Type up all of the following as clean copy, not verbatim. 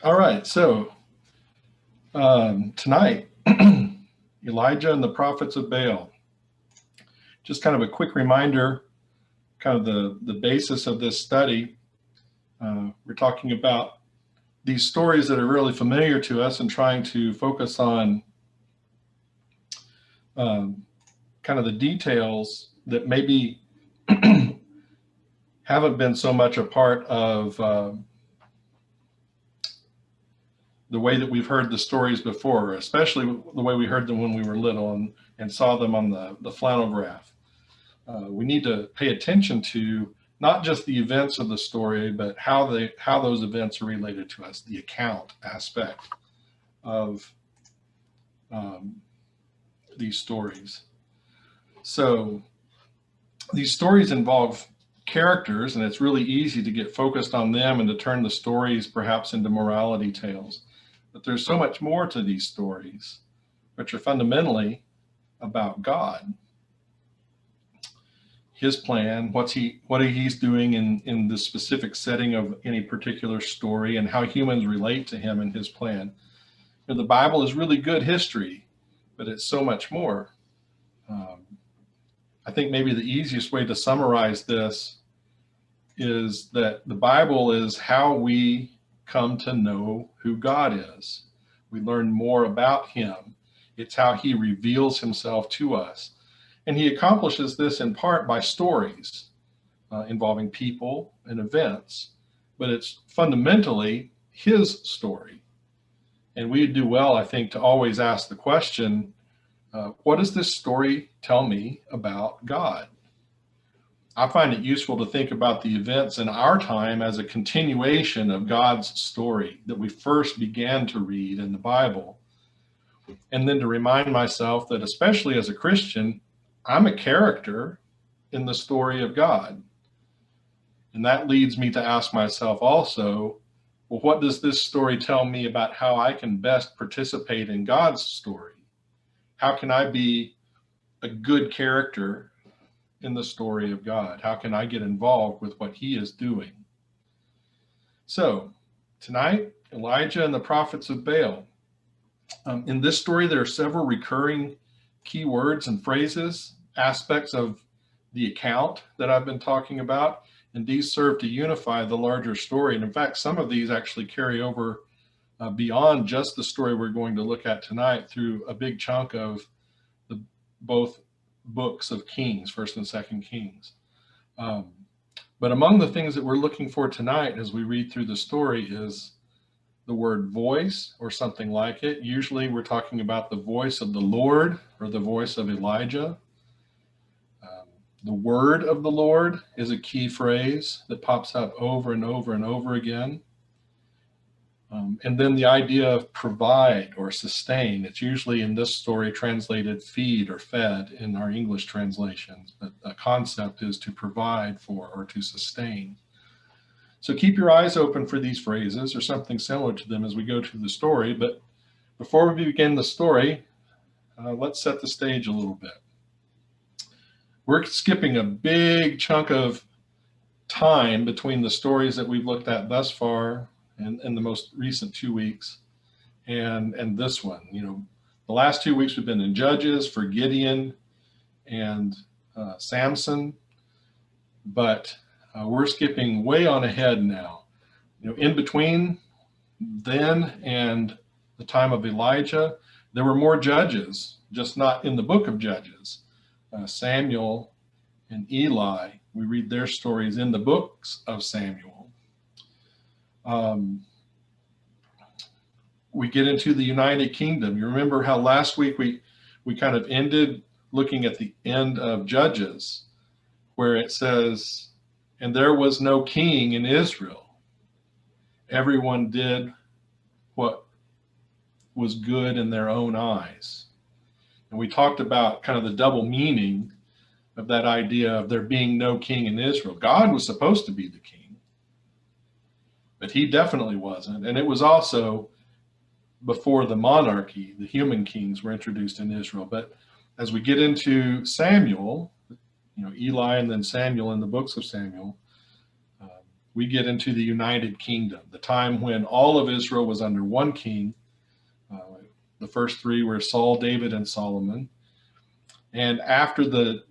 All right, so tonight, Elijah and the prophets of Baal. Just kind of a quick reminder, kind of the basis of this study. We're talking about these stories that are really familiar to us and trying to focus on um, kind of the details that maybe haven't been so much a part of the way that we've heard the stories before, especially the way we heard them when we were little and saw them on the flannelgraph. We need to pay attention to not just the events of the story, but how those events are related to us, the account aspect of um, these stories. So these stories involve characters, and it's really easy to get focused on them and to turn the stories perhaps into morality tales. But there's so much more to these stories, which are fundamentally about God, his plan, what he's doing in the specific setting of any particular story, and how humans relate to him and his plan. The Bible is really good history, but it's so much more. Um, I think maybe the easiest way to summarize this is that the Bible is how we come to know who God is. We learn more about him. It's how he reveals himself to us. And he accomplishes this in part by stories involving people and events, but it's fundamentally his story. And we do well, I think, to always ask the question, what does this story tell me about God? I find it useful to think about the events in our time as a continuation of God's story that we first began to read in the Bible. And then to remind myself that, especially as a Christian, I'm a character in the story of God. And that leads me to ask myself also, well, what does this story tell me about how I can best participate in God's story? How can I be a good character in the story of God? How can I get involved with what he is doing? So tonight, Elijah and the prophets of Baal. In this story, there are several recurring key words and phrases, aspects of the account that I've been talking about, and these serve to unify the larger story. And in fact, some of these actually carry over beyond just the story we're going to look at tonight through a big chunk of both books of Kings, First and Second Kings. But among the things that we're looking for tonight as we read through the story is the word voice or something like it. Usually we're talking about the voice of the Lord or the voice of Elijah. The word of the Lord is a key phrase that pops up over and over and over again. And then the idea of provide or sustain. It's usually in this story translated feed or fed in our English translations, but the concept is to provide for or to sustain. So keep your eyes open for these phrases or something similar to them as we go through the story. But before we begin the story, let's set the stage a little bit. We're skipping a big chunk of time between the stories that we've looked at thus far and the most recent 2 weeks and this one. The last 2 weeks we've been in Judges for Gideon and Samson, but we're skipping way on ahead now. In between then and the time of Elijah, there were more judges, just not in the book of Judges. Samuel and Eli, we read their stories in the books of Samuel. We get into the United Kingdom. You remember how last week we kind of ended looking at the end of Judges, where it says, and there was no king in Israel. Everyone did what was good in their own eyes. And we talked about kind of the double meaning of that idea of there being no king in Israel. God was supposed to be the king, but he definitely wasn't. And it was also before the monarchy, the human kings were introduced in Israel. But as we get into Samuel, Eli and then Samuel in the books of Samuel, we get into the United Kingdom, the time when all of Israel was under one king. The first three were Saul, David, and Solomon. And after the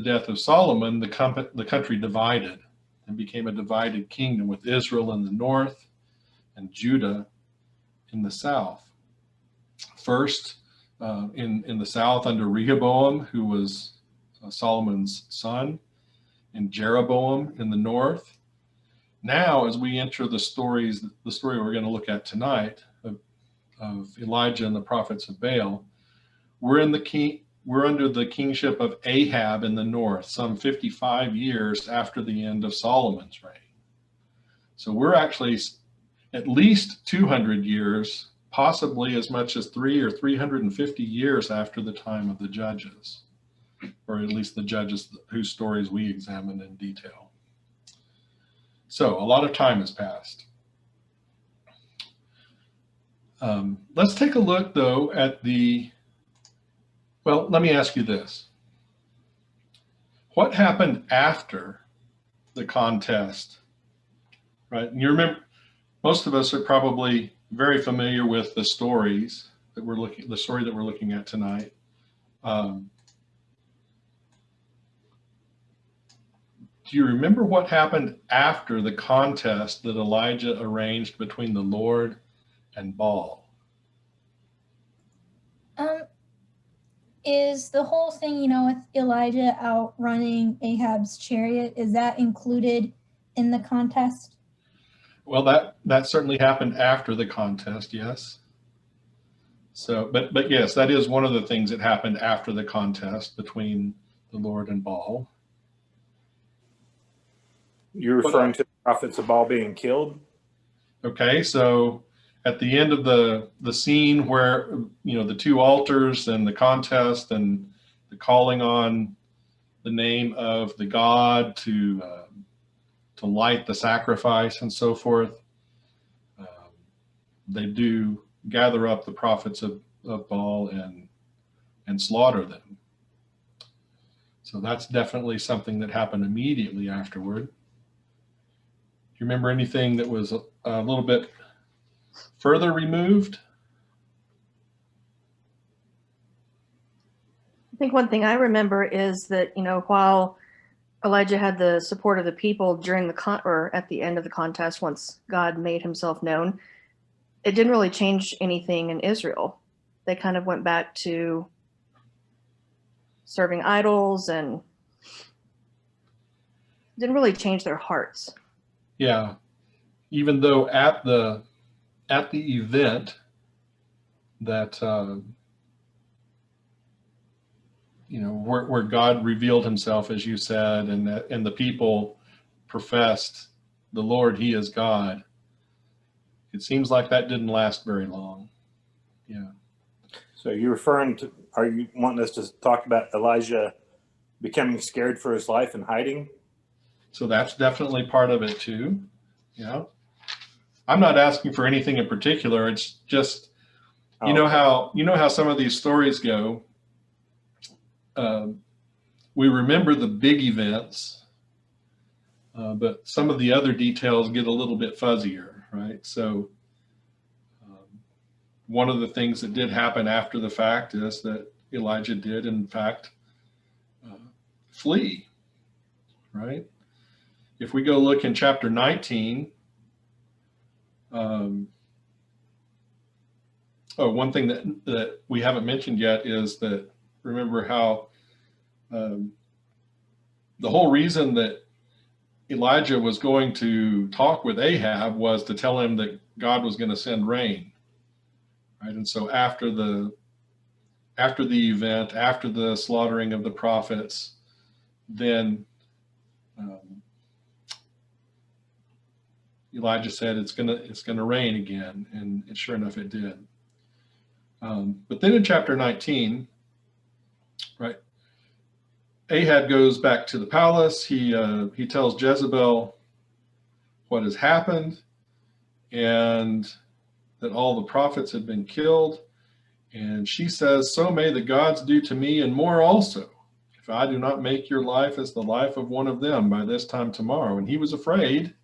death of Solomon, the country divided and became a divided kingdom, with Israel in the north and Judah in the south. First, in the south under Rehoboam, who was Solomon's son, and Jeroboam in the north. Now, as we enter the story we're going to look at tonight of Elijah and the prophets of Baal, we're under the kingship of Ahab in the north, some 55 years after the end of Solomon's reign. So we're actually at least 200 years, possibly as much as 350 years after the time of the judges, or at least the judges whose stories we examine in detail. So a lot of time has passed. Let's take a look, though, at well, let me ask you this. What happened after the contest, right? And you remember, most of us are probably very familiar with the story that we're looking at tonight. Do you remember what happened after the contest that Elijah arranged between the Lord and Baal? Is the whole thing, with Elijah outrunning Ahab's chariot, is that included in the contest? Well, that certainly happened after the contest, yes. So, but yes, that is one of the things that happened after the contest between the Lord and Baal. You're referring to the prophets of Baal being killed? Okay, so at the end of the scene where, the two altars and the contest and the calling on the name of the god to light the sacrifice and so forth, they do gather up the prophets of Baal and slaughter them. So that's definitely something that happened immediately afterward. Do you remember anything that was a little bit further removed? I think one thing I remember is that, while Elijah had the support of the people during or at the end of the contest, once God made himself known, it didn't really change anything in Israel. They kind of went back to serving idols and didn't really change their hearts. Yeah, even though at the event that where God revealed himself, as you said, and the people professed the Lord, he is God, it seems like that didn't last very long. Yeah. So are you wanting us to talk about Elijah becoming scared for his life and hiding? So that's definitely part of it too. Yeah. I'm not asking for anything in particular. It's just, you know how some of these stories go. We remember the big events, but some of the other details get a little bit fuzzier, right? So one of the things that did happen after the fact is that Elijah did, in fact, flee, right? If we go look in chapter 19, one thing that we haven't mentioned yet is that, remember how the whole reason that Elijah was going to talk with Ahab was to tell him that God was going to send rain, right? And so after the event, after the slaughtering of the prophets, then Elijah said it's gonna rain again, and sure enough, it did. But then in chapter 19, right, Ahab goes back to the palace. He tells Jezebel what has happened, and that all the prophets had been killed. And she says, "So may the gods do to me and more also, if I do not make your life as the life of one of them by this time tomorrow." And he was afraid,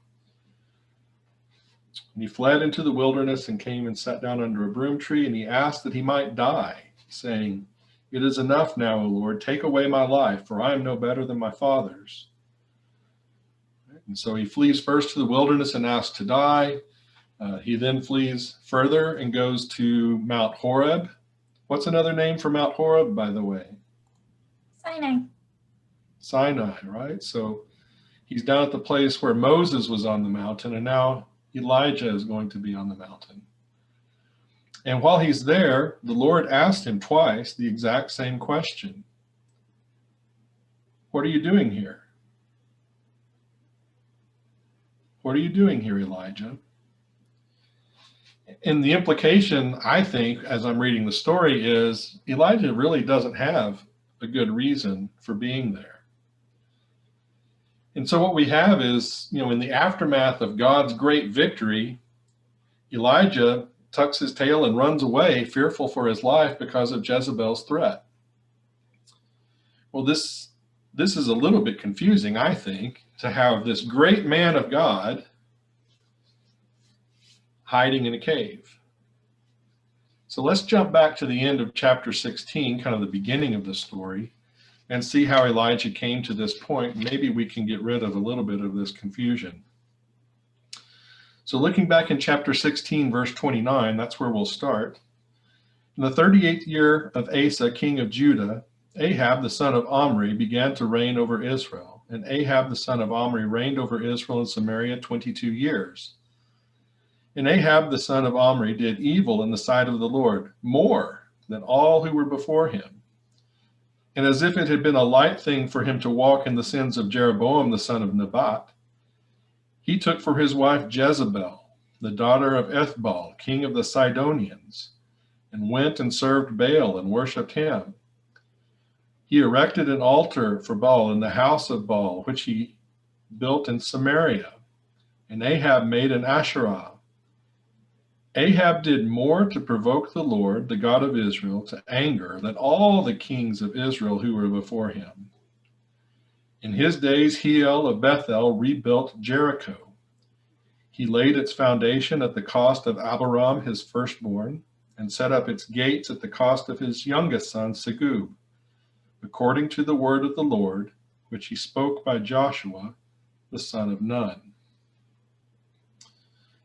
And he fled into the wilderness and came and sat down under a broom tree, and he asked that he might die, saying, "It is enough now, O Lord, take away my life, for I am no better than my fathers." And so he flees first to the wilderness and asks to die. He then flees further and goes to Mount Horeb. What's another name for Mount Horeb, by the way? Sinai. Sinai, right? So he's down at the place where Moses was on the mountain, and now Elijah is going to be on the mountain. And while he's there, the Lord asked him twice the exact same question. What are you doing here? What are you doing here, Elijah? And the implication, I think, as I'm reading the story, is Elijah really doesn't have a good reason for being there. And so what we have is, in the aftermath of God's great victory, Elijah tucks his tail and runs away, fearful for his life because of Jezebel's threat. Well, this is a little bit confusing, I think, to have this great man of God hiding in a cave. So let's jump back to the end of chapter 16, kind of the beginning of the story, and see how Elijah came to this point. Maybe we can get rid of a little bit of this confusion. So looking back in chapter 16, verse 29, that's where we'll start. In the 38th year of Asa, king of Judah, Ahab, the son of Omri, began to reign over Israel. And Ahab, the son of Omri, reigned over Israel and Samaria 22 years. And Ahab, the son of Omri, did evil in the sight of the Lord, more than all who were before him. And as if it had been a light thing for him to walk in the sins of Jeroboam, the son of Nebat, he took for his wife Jezebel, the daughter of Ethbaal, king of the Sidonians, and went and served Baal and worshipped him. He erected an altar for Baal in the house of Baal, which he built in Samaria. And Ahab made an Asherah. Ahab did more to provoke the Lord, the God of Israel, to anger than all the kings of Israel who were before him. In his days, Hiel of Bethel rebuilt Jericho. He laid its foundation at the cost of Abiram, his firstborn, and set up its gates at the cost of his youngest son, Segub, according to the word of the Lord, which he spoke by Joshua, the son of Nun.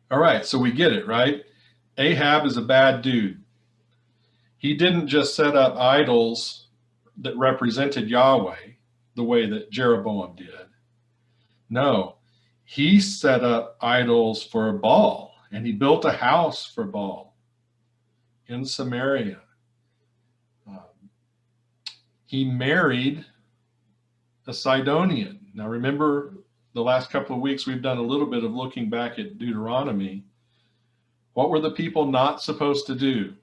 All right, so we get it, right? Ahab is a bad dude. He didn't just set up idols that represented Yahweh the way that Jeroboam did. No, he set up idols for Baal, and he built a house for Baal in Samaria. He married a Sidonian. Now remember, the last couple of weeks we've done a little bit of looking back at Deuteronomy. What were the people not supposed to do?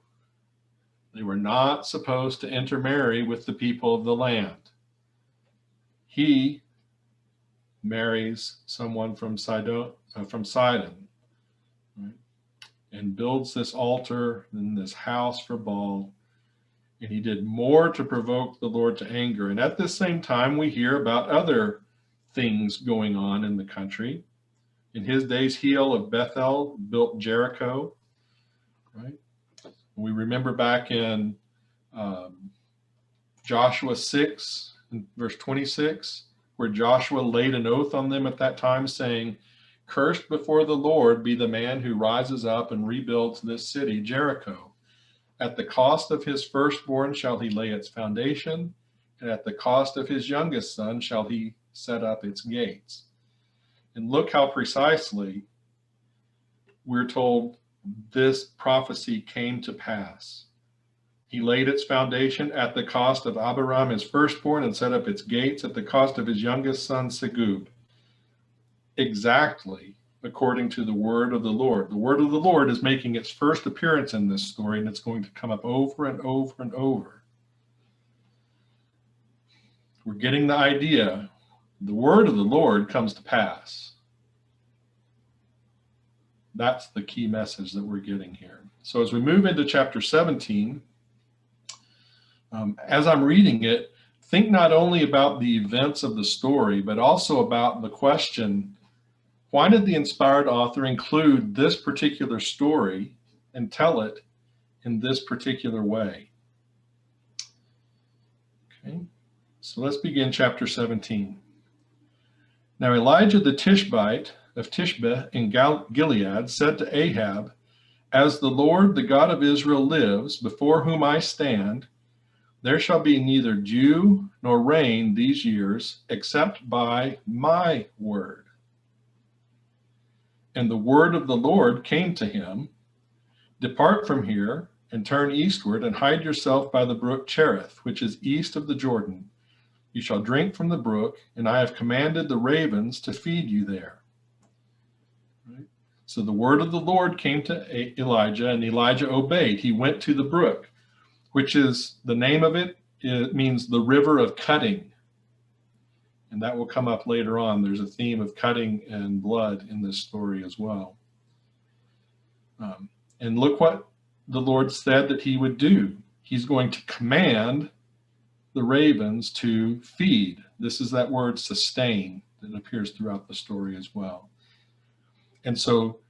They were not supposed to intermarry with the people of the land. He marries someone from Sidon, right? And builds this altar and this house for Baal. And he did more to provoke the Lord to anger. And at the same time, we hear about other things going on in the country. In his days, Hiel of Bethel built Jericho, right? We remember back in Joshua 6, verse 26, where Joshua laid an oath on them at that time, saying, "Cursed before the Lord be the man who rises up and rebuilds this city, Jericho. At the cost of his firstborn shall he lay its foundation, and at the cost of his youngest son shall he set up its gates." And look how precisely we're told this prophecy came to pass. He laid its foundation at the cost of Abiram, his firstborn, and set up its gates at the cost of his youngest son, Segub. Exactly according to the word of the Lord. The word of the Lord is making its first appearance in this story, and it's going to come up over and over and over. We're getting the idea. The word of the Lord comes to pass. That's the key message that we're getting here. So as we move into chapter 17, as I'm reading it, think not only about the events of the story, but also about the question, Why did the inspired author include this particular story and tell it in this particular way? Okay, so let's begin chapter 17. Now Elijah the Tishbite of Tishbe in Gilead said to Ahab, "As the Lord, the God of Israel, lives, before whom I stand, there shall be neither dew nor rain these years, except by my word." And the word of the Lord came to him, "Depart from here and turn eastward and hide yourself by the brook Cherith, which is east of the Jordan. You shall drink from the brook, and I have commanded the ravens to feed you there." Right? So the word of the Lord came to Elijah, and Elijah obeyed. He went to the brook, which is the name of it. It means the river of cutting. And that will come up later on. There's a theme of cutting and blood in this story as well. And look what the Lord said that he would do. He's going to command the ravens to feed. This is that word sustain that appears throughout the story as well. And so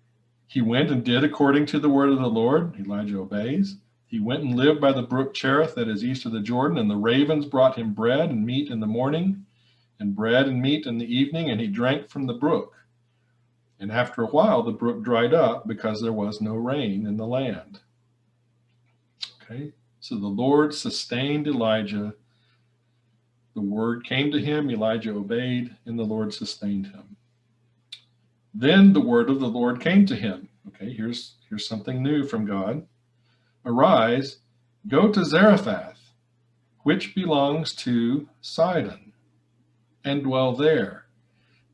he went and did according to the word of the Lord. Elijah obeys. He went and lived by the brook Cherith that is east of the Jordan, and the ravens brought him bread and meat in the morning, and bread and meat in the evening, and he drank from the brook. And after a while, the brook dried up because there was no rain in the land. Okay, so the Lord sustained Elijah. The word came to him, Elijah obeyed, and the Lord sustained him. Then the word of the Lord came to him. Okay, here's something new from God. "Arise, go to Zarephath, which belongs to Sidon, and dwell there.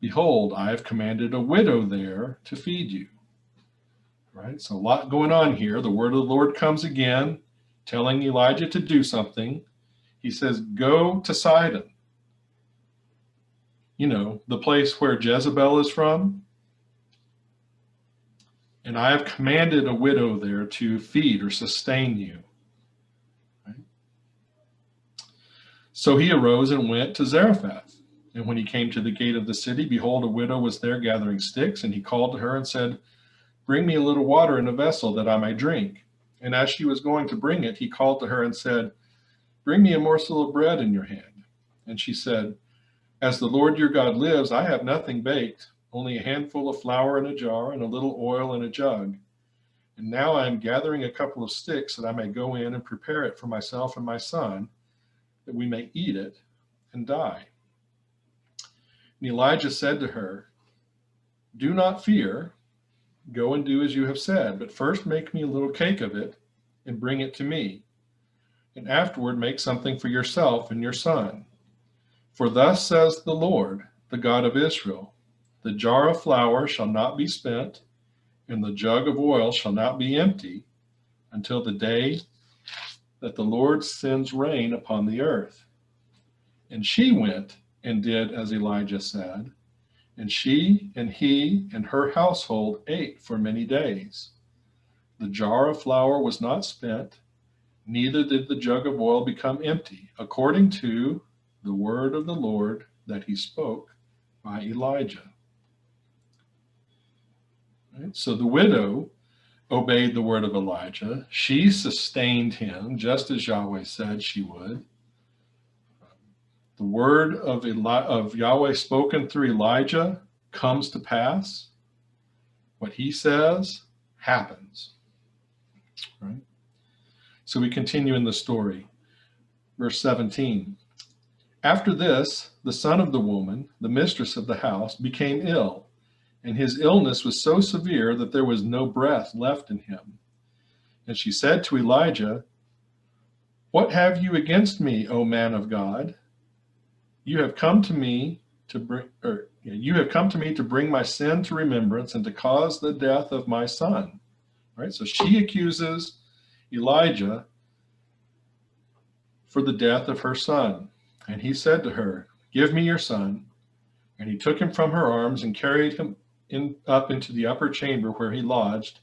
Behold, I have commanded a widow there to feed you." Right, so a lot going on here. The word of the Lord comes again, telling Elijah to do something. He says, go to Sidon. You know, the place where Jezebel is from. "And I have commanded a widow there to feed or sustain you." Right? So he arose and went to Zarephath. And when he came to the gate of the city, behold, a widow was there gathering sticks. And he called to her and said, "Bring me a little water in a vessel that I may drink." And as she was going to bring it, he called to her and said, "Bring me a morsel of bread in your hand." And she said, "As the Lord your God lives, I have nothing baked, only a handful of flour in a jar and a little oil in a jug. And now I am gathering a couple of sticks that I may go in and prepare it for myself and my son, that we may eat it and die." And Elijah said to her, "Do not fear. Go and do as you have said, but first make me a little cake of it and bring it to me. And afterward make something for yourself and your son. For thus says the Lord, the God of Israel, the jar of flour shall not be spent, and the jug of oil shall not be empty, until the day that the Lord sends rain upon the earth." And she went and did as Elijah said, and she and he and her household ate for many days. The jar of flour was not spent, neither did the jug of oil become empty, according to the word of the Lord that he spoke by Elijah. Right? So the widow obeyed the word of Elijah. She sustained him just as Yahweh said she would. The word of Yahweh spoken through Elijah comes to pass. What he says happens. Right? So we continue in the story. Verse 17. "After this, the son of the woman, the mistress of the house, became ill, and his illness was so severe that there was no breath left in him. And she said to Elijah, 'What have you against me, O man of God? You have come to me to bring my sin to remembrance and to cause the death of my son.'" Right? So she accuses Elijah for the death of her son. And he said to her, "Give me your son." And he took him from her arms and carried him up into the upper chamber where he lodged,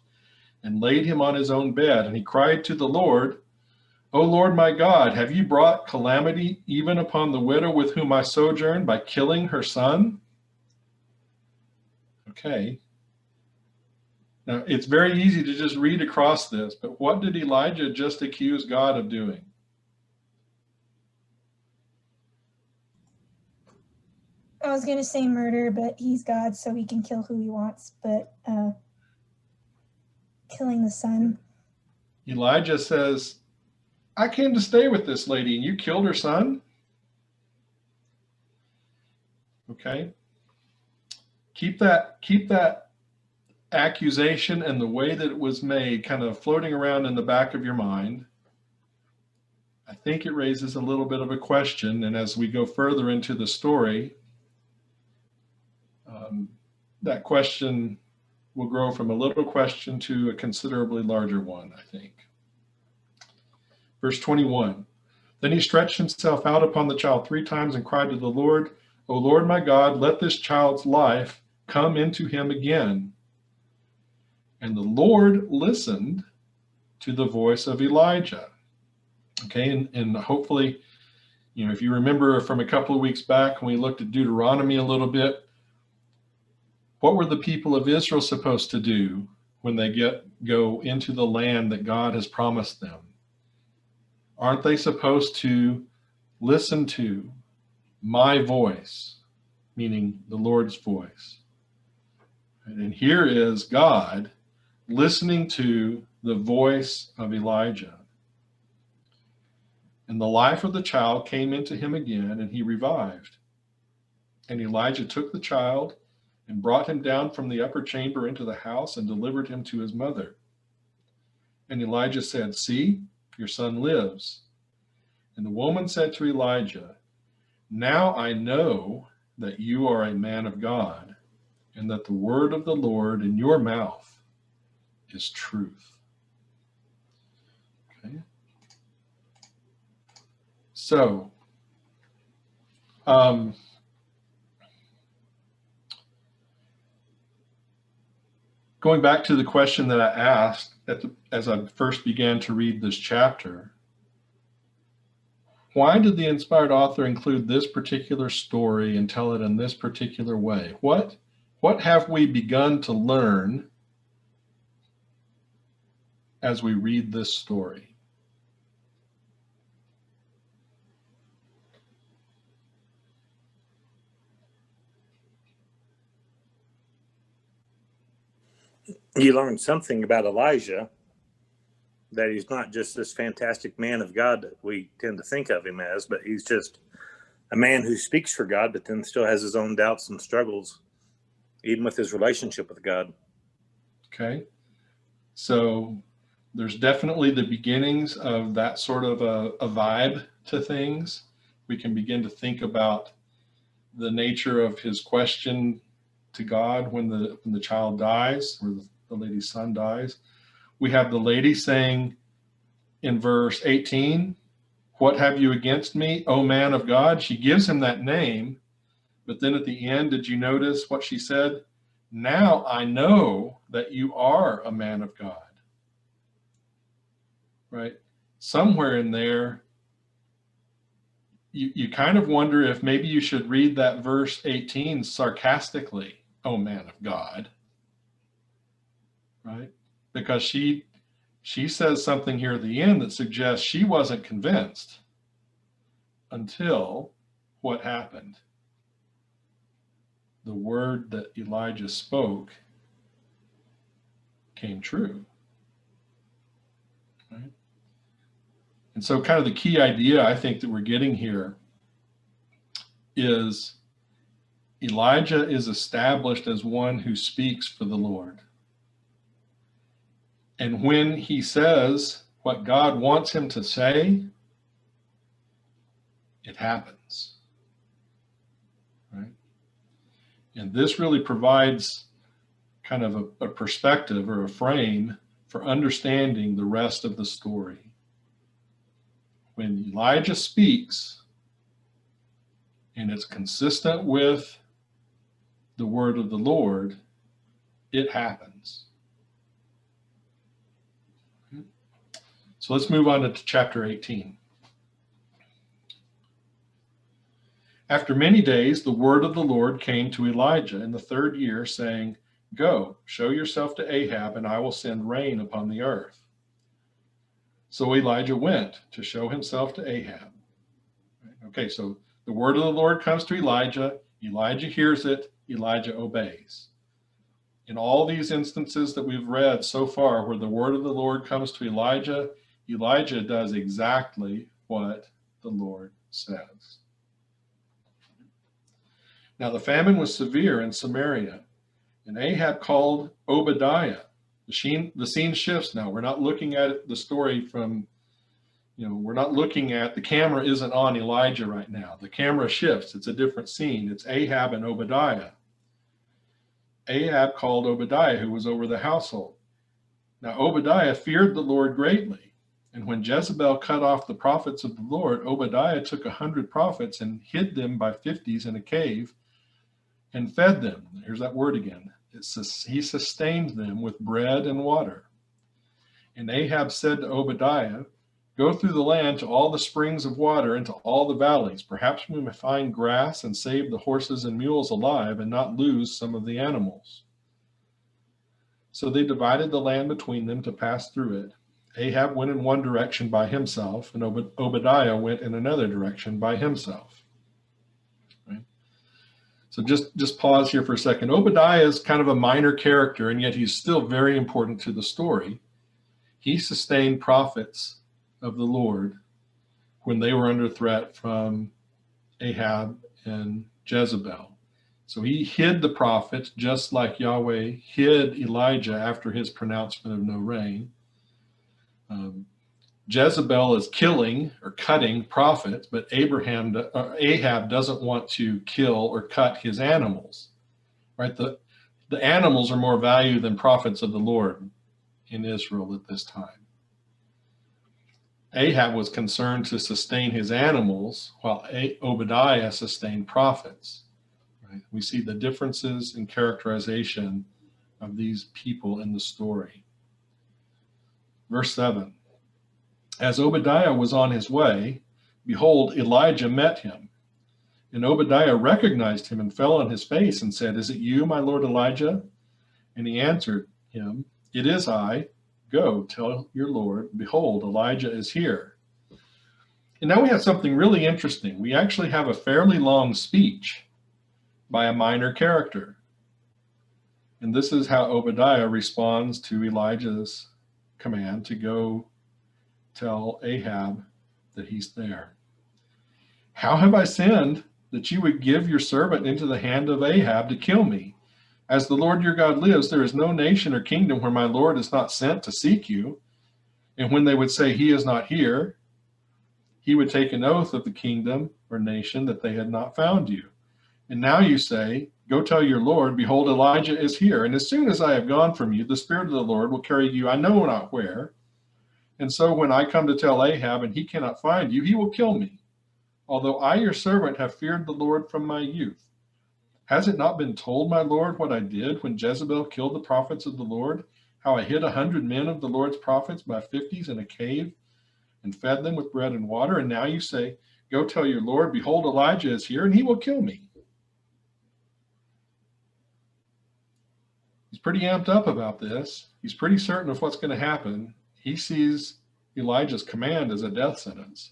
and laid him on his own bed. And he cried to the Lord, "O Lord my God, have you brought calamity even upon the widow with whom I sojourn by killing her son?" Okay. Now, it's very easy to just read across this, but what did Elijah just accuse God of doing? I was gonna say murder, but he's God, so he can kill who he wants. But killing the son. Elijah says, I came to stay with this lady and you killed her son? Okay. Keep that accusation and the way that it was made kind of floating around in the back of your mind. I think it raises a little bit of a question, and as we go further into the story, that question will grow from a little question to a considerably larger one, I think. Verse 21, then he stretched himself out upon the child 3 times and cried to the Lord, O Lord my God, let this child's life come into him again. And the Lord listened to the voice of Elijah. Okay, and hopefully, if you remember from a couple of weeks back when we looked at Deuteronomy a little bit, what were the people of Israel supposed to do when they go into the land that God has promised them? Aren't they supposed to listen to my voice, meaning the Lord's voice? And here is God listening to the voice of Elijah. And the life of the child came into him again, and he revived. And Elijah took the child and brought him down from the upper chamber into the house and delivered him to his mother. And Elijah said, see, your son lives. And the woman said to Elijah, now I know that you are a man of God, and that the word of the Lord in your mouth is truth. Okay. So, going back to the question that I asked as I first began to read this chapter, why did the inspired author include this particular story and tell it in this particular way? What have we begun to learn as we read this story? You learn something about Elijah, that he's not just this fantastic man of God that we tend to think of him as, but he's just a man who speaks for God, but then still has his own doubts and struggles, even with his relationship with God. Okay. So there's definitely the beginnings of that sort of a vibe to things. We can begin to think about the nature of his question to God when the child dies, or the lady's son dies. We have the lady saying in verse 18, what have you against me, O man of God? She gives him that name, but then at the end, did you notice what she said? Now I know that you are a man of God. Right? Somewhere in there, you kind of wonder if maybe you should read that verse 18 sarcastically, oh man of God. Right? Because she says something here at the end that suggests she wasn't convinced until what happened. The word that Elijah spoke came true. Right? And so kind of the key idea I think that we're getting here is Elijah is established as one who speaks for the Lord. And when he says what God wants him to say, it happens. Right? And this really provides kind of a perspective or a frame for understanding the rest of the story. When Elijah speaks, and it's consistent with the word of the Lord, it happens. So let's move on to chapter 18. After many days, the word of the Lord came to Elijah in the 3rd year, saying, Go, show yourself to Ahab, and I will send rain upon the earth. So Elijah went to show himself to Ahab. Okay, so the word of the Lord comes to Elijah. Elijah hears it. Elijah obeys. In all these instances that we've read so far where the word of the Lord comes to Elijah, Elijah does exactly what the Lord says. Now the famine was severe in Samaria, and Ahab called Obadiah. The scene shifts now. We're not looking at the story from, we're not looking at, the camera isn't on Elijah right now. The camera shifts. It's a different scene. It's Ahab and Obadiah. Ahab called Obadiah, who was over the household. Now Obadiah feared the Lord greatly. And when Jezebel cut off the prophets of the Lord, Obadiah took 100 prophets and hid them by 50s in a cave and fed them. Here's that word again. He sustained them with bread and water. And Ahab said to Obadiah, go through the land to all the springs of water and to all the valleys. Perhaps we may find grass and save the horses and mules alive and not lose some of the animals. So they divided the land between them to pass through it. Ahab went in one direction by himself, and Obadiah went in another direction by himself. Right? So just pause here for a second. Obadiah is kind of a minor character, and yet he's still very important to the story. He sustained prophets of the Lord when they were under threat from Ahab and Jezebel. So he hid the prophets just like Yahweh hid Elijah after his pronouncement of no rain. Jezebel is killing or cutting prophets, but Ahab doesn't want to kill or cut his animals. Right? The animals are more valued than prophets of the Lord in Israel at this time. Ahab was concerned to sustain his animals while Obadiah sustained prophets. Right? We see the differences in characterization of these people in the story. Verse 7, as Obadiah was on his way, behold, Elijah met him. And Obadiah recognized him and fell on his face and said, is it you, my lord Elijah? And he answered him, it is I. Go, tell your Lord, behold, Elijah is here. And now we have something really interesting. We actually have a fairly long speech by a minor character. And this is how Obadiah responds to Elijah's command to go tell Ahab that he's there. How have I sinned that you would give your servant into the hand of Ahab to kill me? As the Lord your God lives, there is no nation or kingdom where my Lord is not sent to seek you. And when they would say, he is not here, he would take an oath of the kingdom or nation that they had not found you. And now you say, go tell your Lord, behold, Elijah is here. And as soon as I have gone from you, the Spirit of the Lord will carry you, I know not where. And so when I come to tell Ahab and he cannot find you, he will kill me. Although I, your servant, have feared the Lord from my youth. Has it not been told, my Lord, what I did when Jezebel killed the prophets of the Lord, how I hid 100 men of the Lord's prophets by 50s in a cave and fed them with bread and water? And now you say, go tell your Lord, behold, Elijah is here and he will kill me. He's pretty amped up about this. He's pretty certain of what's going to happen. He sees Elijah's command as a death sentence.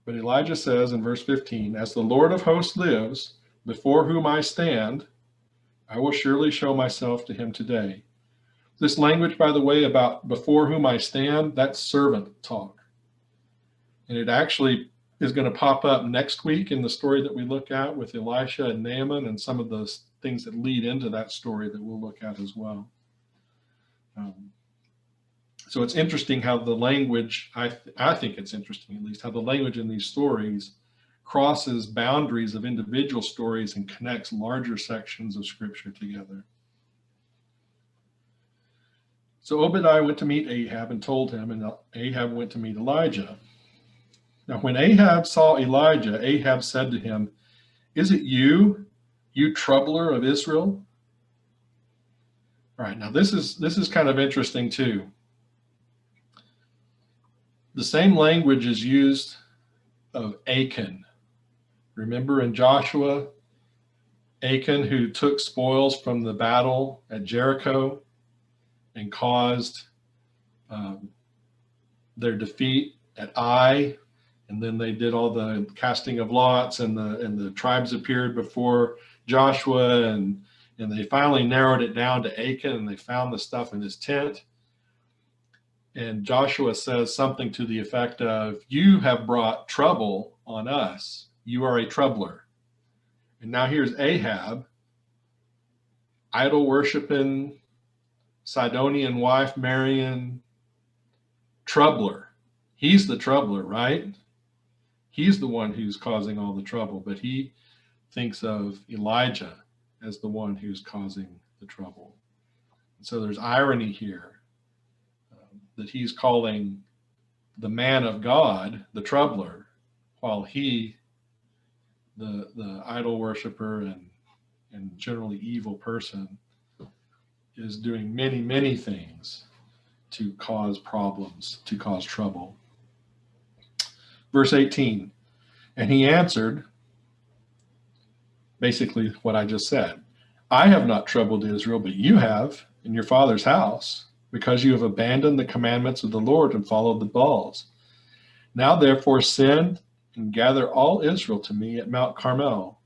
But Elijah says in verse 15, as the Lord of hosts lives, before whom I stand, I will surely show myself to him today. This language, by the way, about before whom I stand, that's servant talk. And it actually is going to pop up next week in the story that we look at with Elisha and Naaman and some of the things that lead into that story that we'll look at as well. So it's interesting how the language, I think it's interesting at least, how the language in these stories crosses boundaries of individual stories and connects larger sections of scripture together. So Obadiah went to meet Ahab and told him, and Ahab went to meet Elijah. Now when Ahab saw Elijah, Ahab said to him, is it you, you troubler of Israel? All right, now this is kind of interesting too. The same language is used of Achan. Remember in Joshua, Achan, who took spoils from the battle at Jericho and caused their defeat at Ai, and then they did all the casting of lots, and the tribes appeared before Joshua, and they finally narrowed it down to Achan, and they found the stuff in his tent. And Joshua says something to the effect of, "You have brought trouble on us. You are a troubler." And now here's Ahab, idol worshiping, Sidonian wife marrying, troubler. He's the troubler, right? He's the one who's causing all the trouble, but he thinks of Elijah as the one who's causing the trouble. And so there's irony here, that he's calling the man of God the troubler, while he, the idol worshiper and generally evil person, is doing many, many things to cause problems, to cause trouble. Verse 18, and he answered, basically what I just said, "I have not troubled Israel, but you have in your father's house, because you have abandoned the commandments of the Lord and followed the Baals. Now therefore send and gather all Israel to me at Mount Carmel,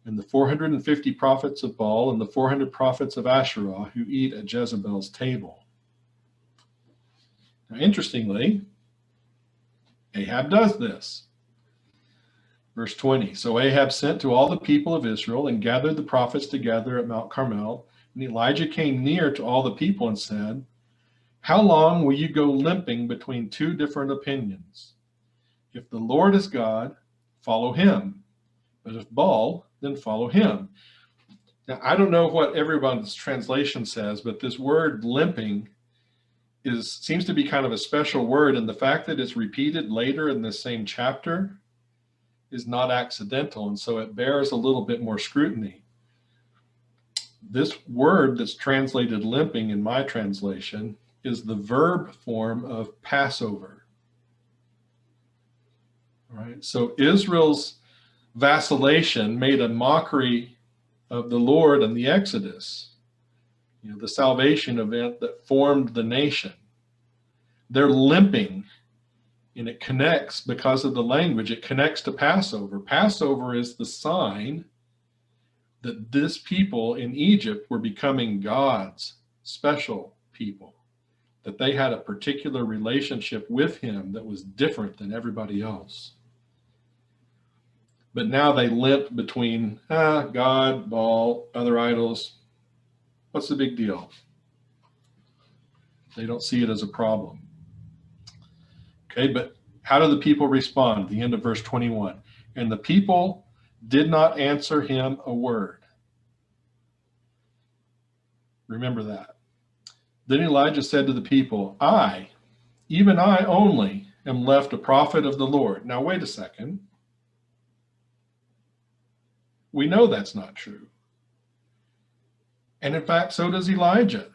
and the 450 prophets of Baal and the 400 prophets of Asherah who eat at Jezebel's table." Now, interestingly, Ahab does this. Verse 20, so Ahab sent to all the people of Israel and gathered the prophets together at Mount Carmel. And Elijah came near to all the people and said, "How long will you go limping between two different opinions? If the Lord is God, follow him. But if Baal, then follow him." Now, I don't know what everyone's translation says, but this word limping seems to be kind of a special word, and the fact that it's repeated later in the same chapter is not accidental, and so it bears a little bit more scrutiny. This word that's translated limping in my translation is the verb form of Passover. All right, so Israel's vacillation made a mockery of the Lord and the Exodus, the salvation event that formed the nation. They're limping, and it connects, because of the language, it connects to Passover. Passover is the sign that this people in Egypt were becoming God's special people, that they had a particular relationship with him that was different than everybody else. But now they limp between God, Baal, other idols. What's the big deal? They don't see it as a problem. Okay, but how do the people respond? At the end of verse 21. And the people did not answer him a word. Remember that. Then Elijah said to the people, "I, even I only, am left a prophet of the Lord." Now, wait a second. We know that's not true. And in fact, so does Elijah.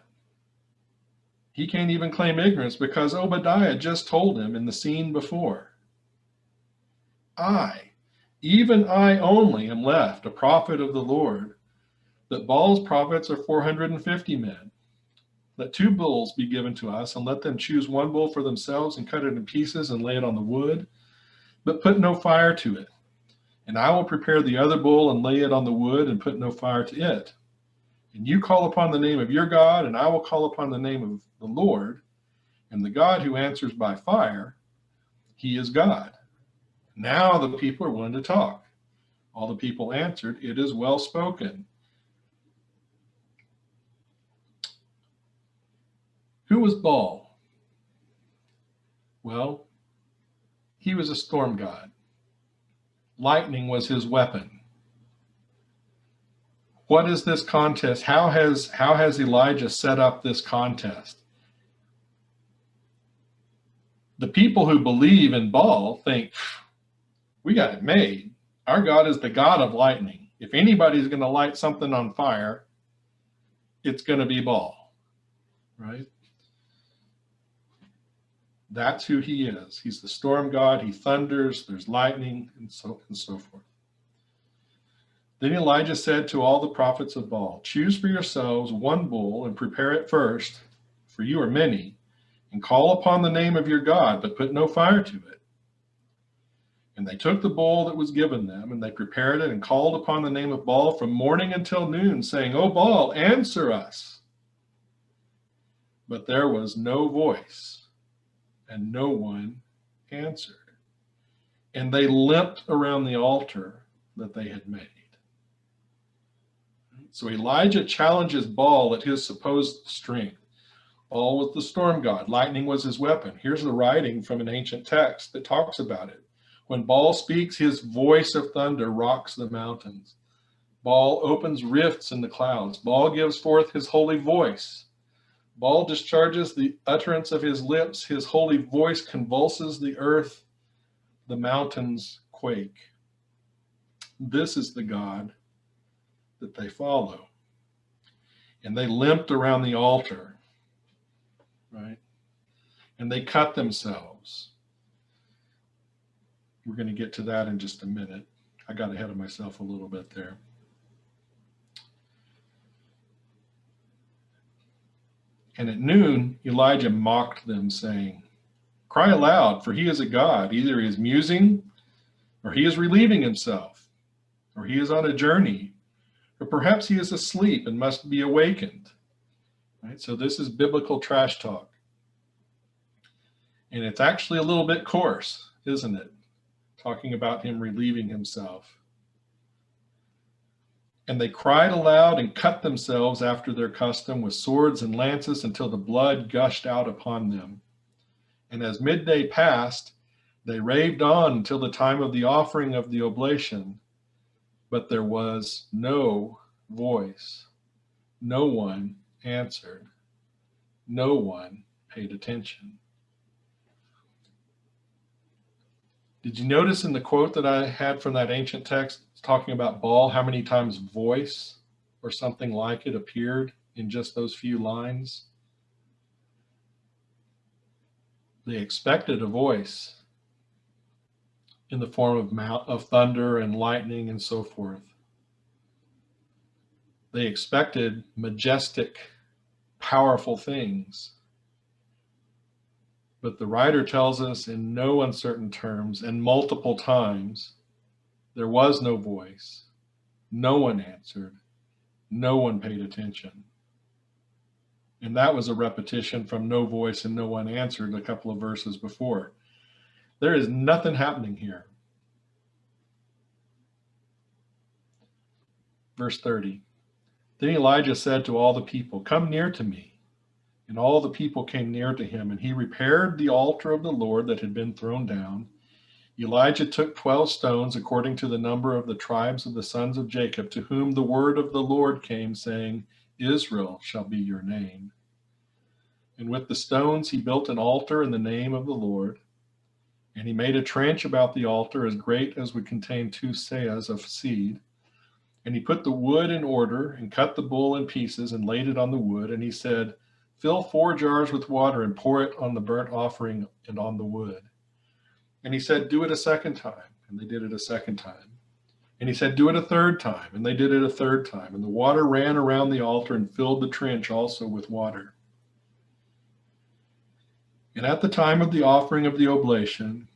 He can't even claim ignorance because Obadiah just told him in the scene before. "I, even I only, am left a prophet of the Lord, that Baal's prophets are 450 men. Let 2 bulls be given to us, and let them choose 1 bull for themselves and cut it in pieces and lay it on the wood, but put no fire to it. And I will prepare the other bull and lay it on the wood and put no fire to it. And you call upon the name of your God, and I will call upon the name of the Lord, and the God who answers by fire, he is God." Now the people are willing to talk. All the people answered, "It is well spoken." Who was Baal? Well, he was a storm god. Lightning was his weapon. What is this contest? How has Elijah set up this contest? The people who believe in Baal think, we got it made. Our God is the God of lightning. If anybody's going to light something on fire, it's going to be Baal, right? That's who he is. He's the storm god. He thunders. There's lightning, and so forth. Then Elijah said to all the prophets of Baal, choose for yourselves one bull and prepare it first, for you are many, and call upon the name of your God, but put no fire to it. And they took the bull that was given them, and they prepared it and called upon the name of Baal from morning until noon, saying, O Baal, answer us. But there was no voice, and no one answered. And they limped around the altar that they had made. So Elijah challenges Baal at his supposed strength. Baal was the storm god. Lightning was his weapon. Here's the writing from an ancient text that talks about it. When Baal speaks, his voice of thunder rocks the mountains. Baal opens rifts in the clouds. Baal gives forth his holy voice. Baal discharges the utterance of his lips. His holy voice convulses the earth. The mountains quake. This is the God that they follow. And they limped around the altar, right? And they cut themselves. We're going to get to that in just a minute. I got ahead of myself a little bit there. And at noon, Elijah mocked them, saying, cry aloud, for he is a god. Either he is musing, or he is relieving himself, or he is on a journey, or perhaps he is asleep and must be awakened. Right? So this is biblical trash talk. And it's actually a little bit coarse, isn't it? Talking about him relieving himself. And they cried aloud and cut themselves after their custom with swords and lances until the blood gushed out upon them. And as midday passed, they raved on until the time of the offering of the oblation. But there was no voice. No one answered. No one paid attention. Did you notice in the quote that I had from that ancient text talking about Baal, how many times voice or something like it appeared in just those few lines? They expected a voice in the form of thunder and lightning and so forth. They expected majestic, powerful things. But the writer tells us in no uncertain terms and multiple times, there was no voice, no one answered, no one paid attention. And that was a repetition from no voice and no one answered a couple of verses before. There is nothing happening here. Verse 30. Then Elijah said to all the people, come near to me. And all the people came near to him, and he repaired the altar of the Lord that had been thrown down. Elijah took 12 stones according to the number of the tribes of the sons of Jacob, to whom the word of the Lord came, saying, Israel shall be your name. And with the stones he built an altar in the name of the Lord. And he made a trench about the altar as great as would contain 2 seahs of seed. And he put the wood in order and cut the bull in pieces and laid it on the wood. And he said, fill 4 jars with water and pour it on the burnt offering and on the wood. And he said, do it a second time. And they did it a second time. And he said, do it a third time. And they did it a third time. And the water ran around the altar and filled the trench also with water. And at the time of the offering of the oblation,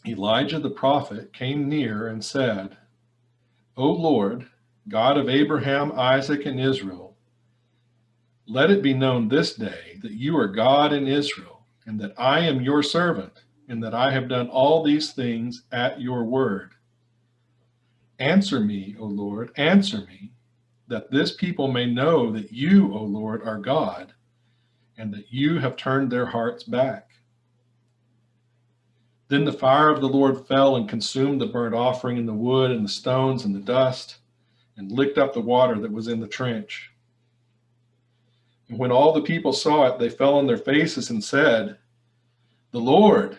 Elijah the prophet came near and said, O Lord, God of Abraham, Isaac, and Israel, let it be known this day that you are God in Israel, and that I am your servant, and that I have done all these things at your word. Answer me, O Lord, answer me, that this people may know that you, O Lord, are God, and that you have turned their hearts back. Then the fire of the Lord fell and consumed the burnt offering and the wood and the stones and the dust, and licked up the water that was in the trench. And when all the people saw it, they fell on their faces and said, the Lord,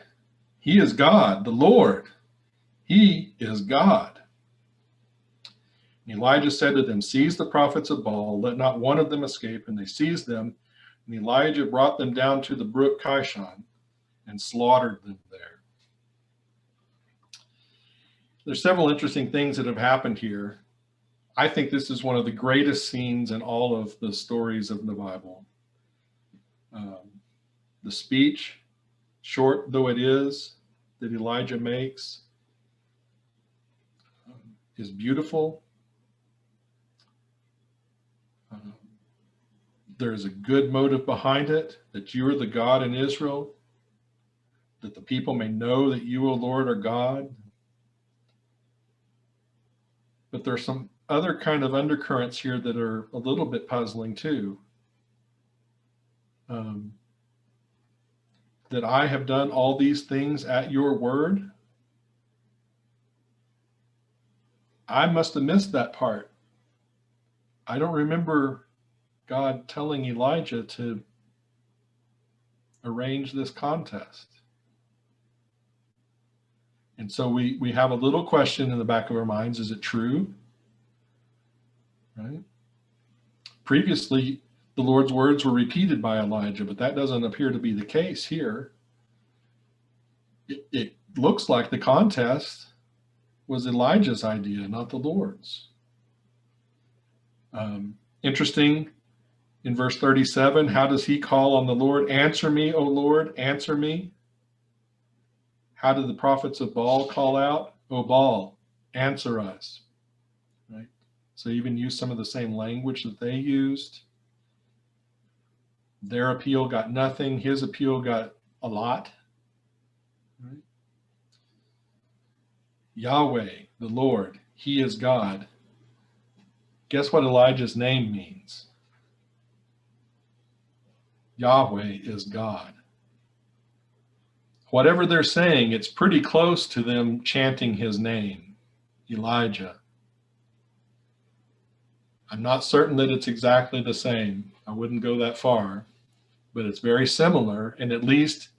he is God, the Lord, he is God. And Elijah said to them, seize the prophets of Baal, let not one of them escape. And they seized them, and Elijah brought them down to the brook Kishon and slaughtered them there. There's several interesting things that have happened here I think this is one of the greatest scenes in all of the stories of the Bible. The speech, short though it is, that Elijah makes is beautiful. There's a good motive behind it, that you are the God in Israel, that the people may know that you, O Lord, are God. But there's some other kind of undercurrents here that are a little bit puzzling too. That I have done all these things at your word. I must have missed that part. I don't remember God telling Elijah to arrange this contest. And so we have a little question in the back of our minds. Is it true? Right? Previously, the Lord's words were repeated by Elijah, but that doesn't appear to be the case here. It looks like the contest was Elijah's idea, not the Lord's. Interesting, in verse 37, how does he call on the Lord? Answer me, O Lord, answer me. How did the prophets of Baal call out? O Baal, answer us. Right? So even use some of the same language that they used. Their appeal got nothing. His appeal got a lot. Right? Yahweh, the Lord, he is God. Guess what Elijah's name means? Yahweh is God. Whatever they're saying, it's pretty close to them chanting his name, Elijah. I'm not certain that it's exactly the same. I wouldn't go that far, but it's very similar, and at least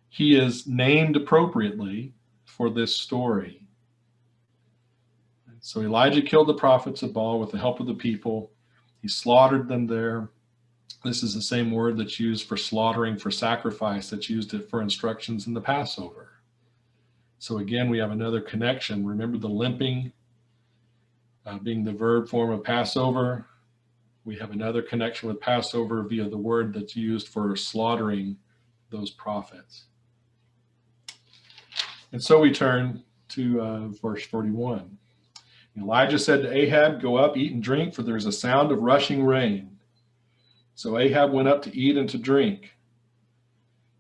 he is named appropriately for this story. So Elijah killed the prophets of Baal with the help of the people. He slaughtered them there. This is the same word that's used for slaughtering for sacrifice that's used for instructions in the Passover. So again, we have another connection. Remember the limping being the verb form of Passover. We have another connection with Passover via the word that's used for slaughtering those prophets. And so we turn to verse 41. Elijah said to Ahab, go up, eat and drink, for there's a sound of rushing rain. So Ahab went up to eat and to drink.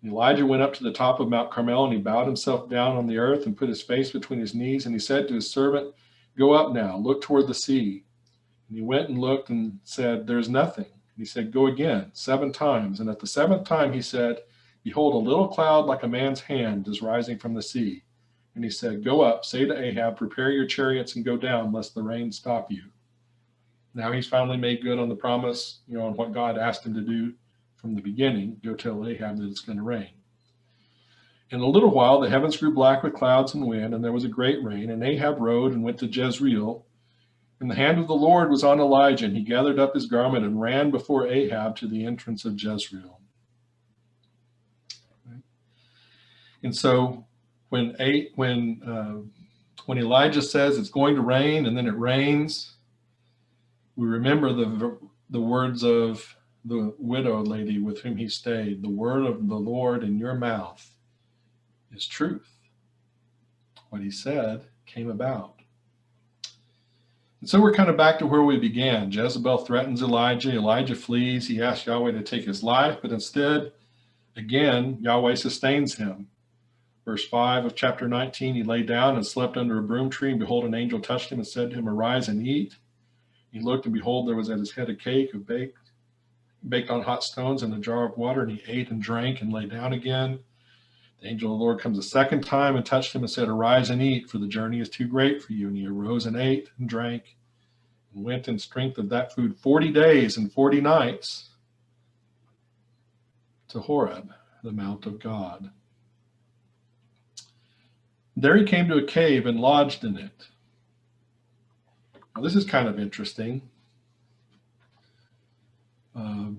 Elijah went up to the top of Mount Carmel, and he bowed himself down on the earth and put his face between his knees. And he said to his servant, go up now, look toward the sea. And he went and looked and said, there's nothing. And he said, go again 7 times. And at the 7th time he said, behold, a little cloud like a man's hand is rising from the sea. And he said, go up, say to Ahab, prepare your chariots and go down, lest the rain stop you. Now he's finally made good on the promise, on what God asked him to do from the beginning. Go tell Ahab that it's going to rain. In a little while, the heavens grew black with clouds and wind, and there was a great rain. And Ahab rode and went to Jezreel. And the hand of the Lord was on Elijah, and he gathered up his garment and ran before Ahab to the entrance of Jezreel. And so when Elijah says it's going to rain and then it rains, we remember the words of the widow lady with whom he stayed. The word of the Lord in your mouth is truth. What he said came about. And so we're kind of back to where we began. Jezebel threatens Elijah. Elijah flees. He asks Yahweh to take his life, but instead, again, Yahweh sustains him. Verse 5 of chapter 19, he lay down and slept under a broom tree, and behold, an angel touched him and said to him, arise and eat. He looked, and behold, there was at his head a cake of baked on hot stones and a jar of water, and he ate and drank and lay down again. The angel of the Lord comes a 2nd time and touched him and said, arise and eat, for the journey is too great for you. And he arose and ate and drank and went in strength of that food 40 days and 40 nights to Horeb, the mount of God. There he came to a cave and lodged in it. Now, this is kind of interesting. The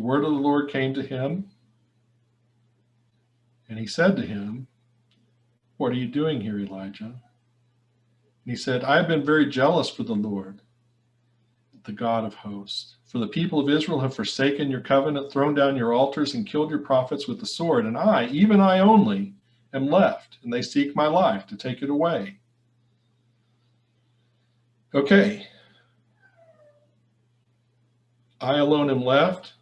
word of the Lord came to him, and he said to him, what are you doing here, Elijah? And he said, I have been very jealous for the Lord, the God of hosts. For the people of Israel have forsaken your covenant, thrown down your altars, and killed your prophets with the sword. And I, even I only, am left, and they seek my life to take it away. Okay. I alone am left,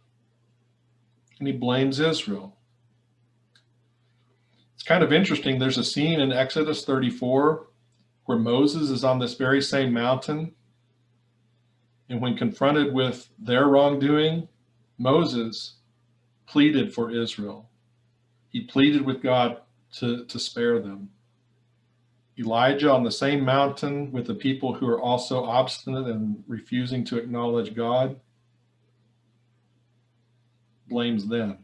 and he blames Israel. It's kind of interesting. There's a scene in Exodus 34 where Moses is on this very same mountain. And when confronted with their wrongdoing, Moses pleaded for Israel. He pleaded with God to spare them. Elijah on the same mountain with the people who are also obstinate and refusing to acknowledge God blames them.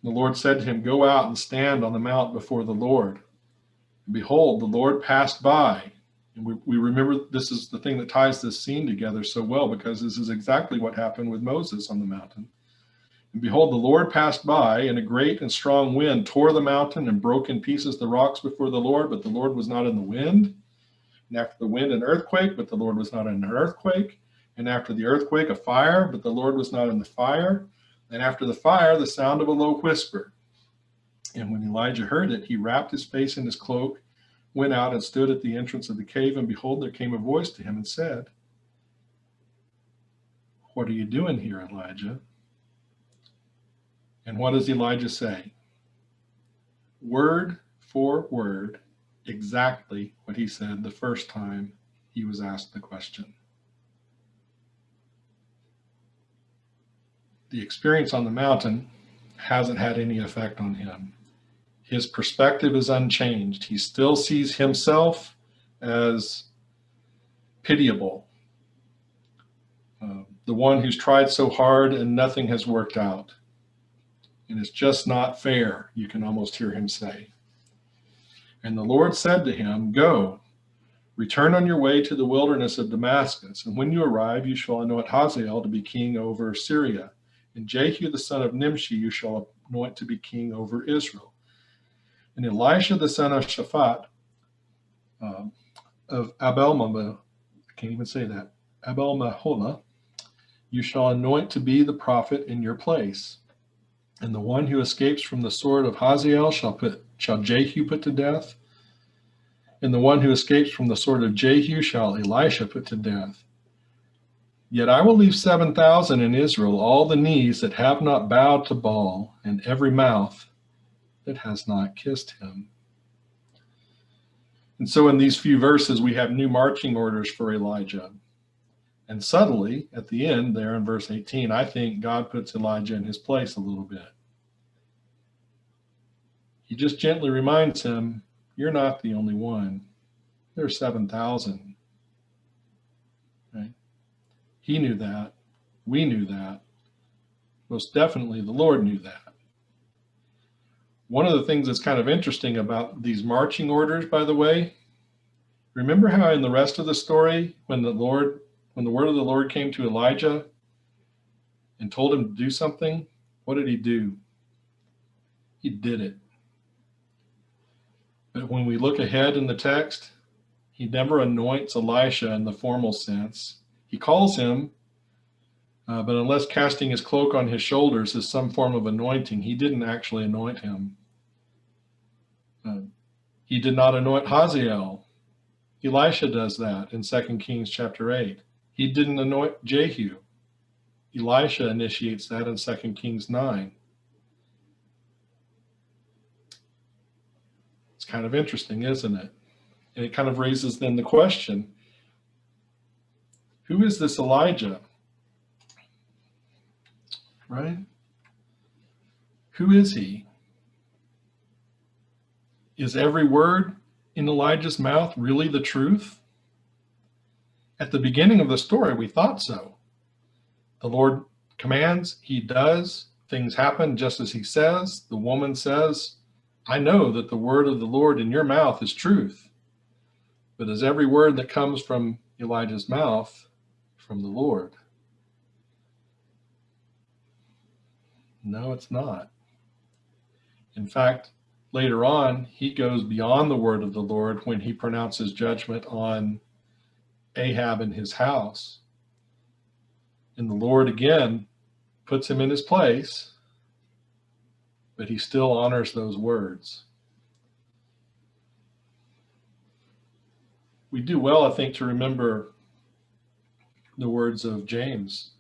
The Lord said to him, go out and stand on the mount before the Lord. And behold, the Lord passed by. And we remember this is the thing that ties this scene together so well, because this is exactly what happened with Moses on the mountain. And behold, the Lord passed by, and a great and strong wind tore the mountain and broke in pieces the rocks before the Lord, but the Lord was not in the wind. And after the wind, an earthquake, but the Lord was not in an earthquake. And after the earthquake, a fire, but the Lord was not in the fire. And after the fire, the sound of a low whisper. And when Elijah heard it, he wrapped his face in his cloak, went out and stood at the entrance of the cave, and behold, there came a voice to him and said, what are you doing here, Elijah? And what does Elijah say? Word for word, exactly what he said the first time he was asked the question. The experience on the mountain hasn't had any effect on him. His perspective is unchanged. He still sees himself as pitiable, the one who's tried so hard and nothing has worked out. And it's just not fair, you can almost hear him say. And the Lord said to him, go, return on your way to the wilderness of Damascus, and when you arrive, you shall anoint Hazael to be king over Syria, and Jehu the son of Nimshi you shall anoint to be king over Israel. And Elisha the son of Shaphat of Abel-Maholah, I can't even say that, Abel-Maholah, you shall anoint to be the prophet in your place. And the one who escapes from the sword of Hazael shall Jehu put to death. And the one who escapes from the sword of Jehu shall Elisha put to death. Yet I will leave 7,000 in Israel, all the knees that have not bowed to Baal, and every mouth that has not kissed him. And so in these few verses, we have new marching orders for Elijah. And subtly, at the end there in verse 18, I think God puts Elijah in his place a little bit. He just gently reminds him, you're not the only one. There are 7,000. Right? He knew that. We knew that. Most definitely the Lord knew that. One of the things that's kind of interesting about these marching orders, by the way, remember how in the rest of the story, when the word of the Lord came to Elijah and told him to do something, what did he do? He did it. But when we look ahead in the text, he never anoints Elisha in the formal sense. He calls him, but unless casting his cloak on his shoulders is some form of anointing, he didn't actually anoint him. He did not anoint Hazael. Elisha does that in 2 Kings chapter 8. He didn't anoint Jehu. Elisha initiates that in 2 Kings 9. It's kind of interesting, isn't it? And it kind of raises then the question, who is this Elijah? Right? Who is he? Is every word in Elijah's mouth really the truth? At the beginning of the story, we thought so. The Lord commands, he does, things happen just as he says. The woman says, I know that the word of the Lord in your mouth is truth. But is every word that comes from Elijah's mouth from the Lord? No, it's not. In fact, later on, he goes beyond the word of the Lord when he pronounces judgment on Ahab and his house. And the Lord again puts him in his place, but he still honors those words. We do well, I think, to remember the words of James.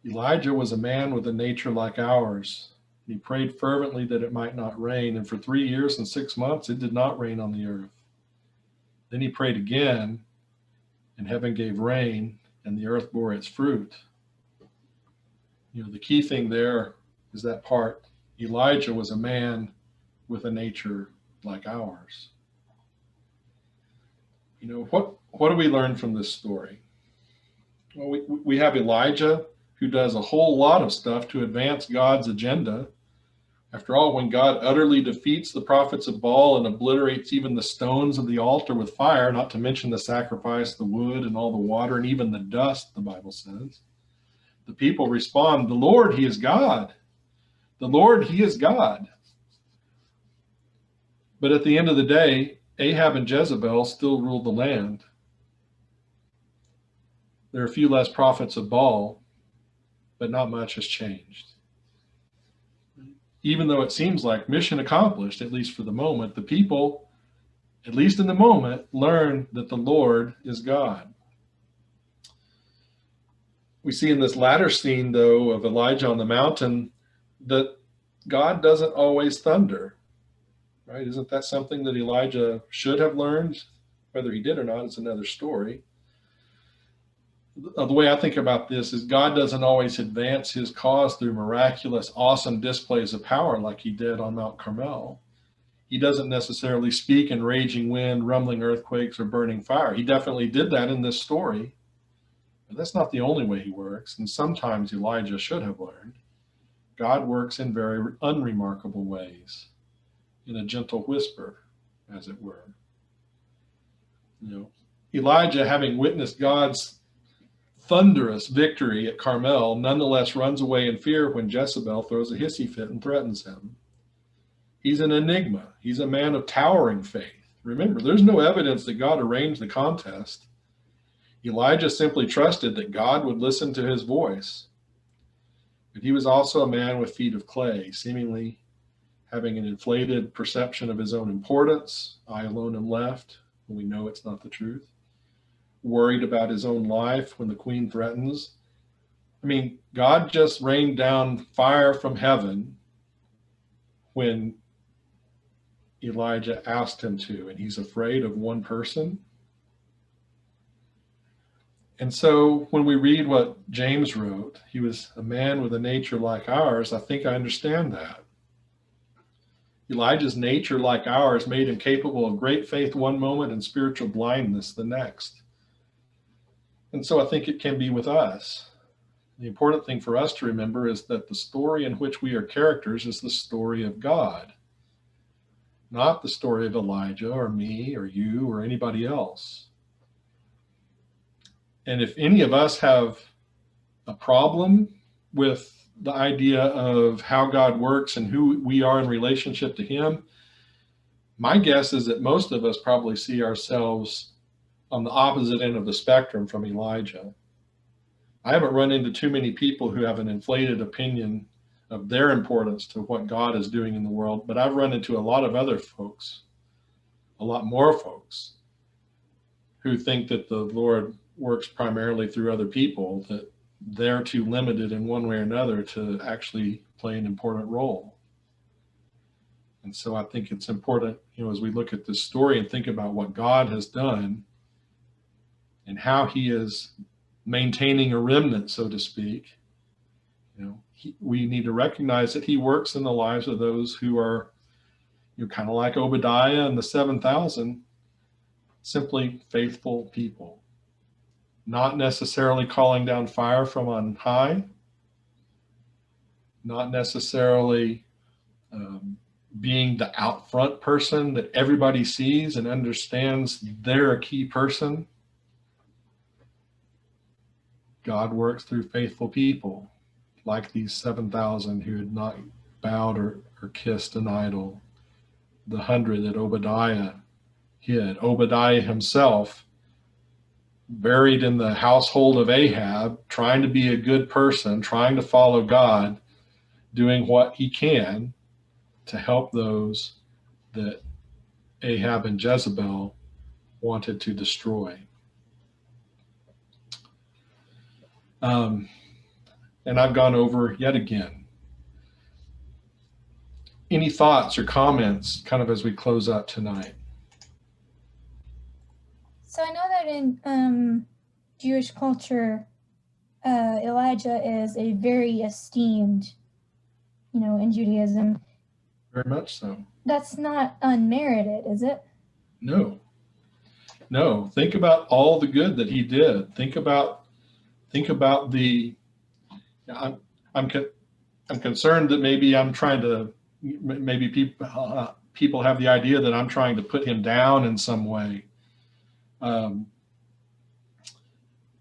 Elijah was a man with a nature like ours. He prayed fervently that it might not rain, and for 3 years and 6 months it did not rain on the earth. Then he prayed again, and heaven gave rain, and the earth bore its fruit. You know, the key thing there is that part. Elijah was a man with a nature like ours. You know, what do we learn from this story? Well, we have Elijah, who does a whole lot of stuff to advance God's agenda. After all, when God utterly defeats the prophets of Baal and obliterates even the stones of the altar with fire, not to mention the sacrifice, the wood, and all the water, and even the dust, the Bible says, the people respond, "The Lord, he is God. The Lord, he is God." But at the end of the day, Ahab and Jezebel still rule the land. There are a few less prophets of Baal, but not much has changed. Even though it seems like mission accomplished, at least for the moment, the people, at least in the moment, learn that the Lord is God. We see in this latter scene, though, of Elijah on the mountain, that God doesn't always thunder, right? Isn't that something that Elijah should have learned? Whether he did or not is another story. The way I think about this is God doesn't always advance his cause through miraculous, awesome displays of power like he did on Mount Carmel. He doesn't necessarily speak in raging wind, rumbling earthquakes, or burning fire. He definitely did that in this story. But that's not the only way he works, and sometimes Elijah should have learned. God works in very unremarkable ways, in a gentle whisper, as it were. You know, Elijah, having witnessed God's thunderous victory at Carmel, nonetheless runs away in fear when Jezebel throws a hissy fit and threatens him. He's an enigma. He's a man of towering faith. Remember, there's no evidence that God arranged the contest. Elijah simply trusted that God would listen to his voice. But he was also a man with feet of clay, seemingly having an inflated perception of his own importance. I alone am left, when we know it's not the truth. Worried about his own life when the queen threatens. I mean, God just rained down fire from heaven when Elijah asked him to, and he's afraid of one person. And so when we read what James wrote, he was a man with a nature like ours, I think I understand that. Elijah's nature, like ours, made him capable of great faith one moment and spiritual blindness the next. And so I think it can be with us. The important thing for us to remember is that the story in which we are characters is the story of God, not the story of Elijah or me or you or anybody else. And if any of us have a problem with the idea of how God works and who we are in relationship to him, my guess is that most of us probably see ourselves on the opposite end of the spectrum from Elijah. I haven't run into too many people who have an inflated opinion of their importance to what God is doing in the world, but I've run into a lot of other folks, a lot more folks, who think that the Lord works primarily through other people, that they're too limited in one way or another to actually play an important role. And so I think it's important, as we look at this story and think about what God has done and how he is maintaining a remnant, so to speak, we need to recognize that he works in the lives of those who are, kind of like Obadiah and the 7,000, simply faithful people, not necessarily calling down fire from on high, not necessarily being the out front person that everybody sees and understands they're a key person. God works through faithful people like these 7,000 who had not bowed or or kissed an idol. The 100 that Obadiah hid. Obadiah himself, buried in the household of Ahab, trying to be a good person, trying to follow God, doing what he can to help those that Ahab and Jezebel wanted to destroy. And I've gone over yet again. Any thoughts or comments kind of as we close out tonight? So I know that in Jewish culture, Elijah is a very esteemed, in Judaism. Very much so. That's not unmerited, is it? No. Think about all the good that he did. Think about the. I'm concerned that maybe I'm trying to. Maybe people have the idea that I'm trying to put him down in some way.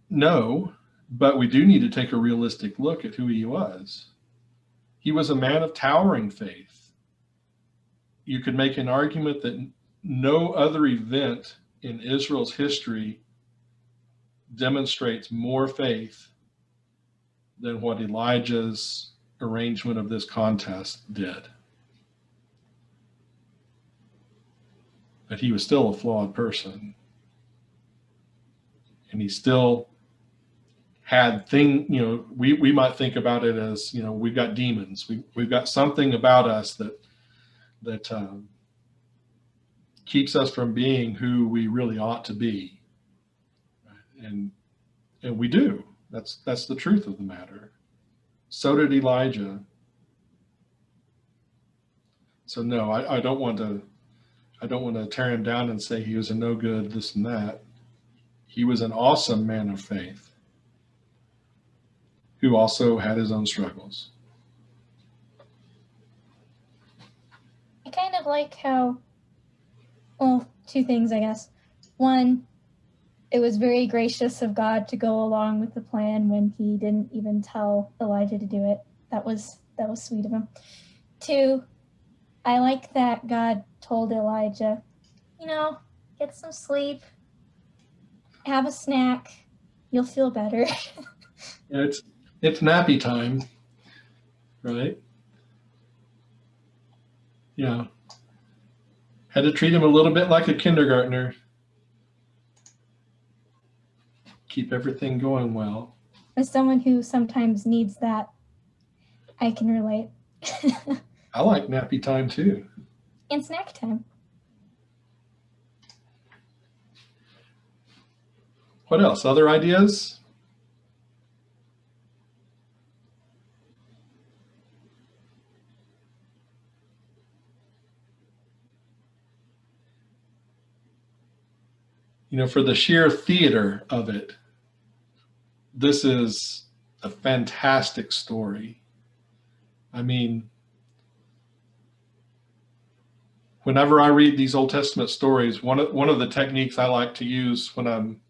No, but we do need to take a realistic look at who he was. He was a man of towering faith. You could make an argument that no other event in Israel's history demonstrates more faith than what Elijah's arrangement of this contest did. But he was still a flawed person. And he still had we might think about it as, we've got demons. We've got something about us that keeps us from being who we really ought to be. And we do. That's the truth of the matter. So did Elijah. So no, I don't want to tear him down and say he was a no good, this and that. He was an awesome man of faith who also had his own struggles. I kind of like how, well, two things, I guess. One, it was very gracious of God to go along with the plan when he didn't even tell Elijah to do it. That was sweet of him. Two, I like that God told Elijah, get some sleep, have a snack, you'll feel better. Yeah, it's nappy time, right? Yeah. Had to treat him a little bit like a kindergartner. Keep everything going well. As someone who sometimes needs that, I can relate. I like nappy time too. And snack time. What else? Other ideas? For the sheer theater of it, this is a fantastic story. I mean, whenever I read these Old Testament stories, one of the techniques I like to use when I'm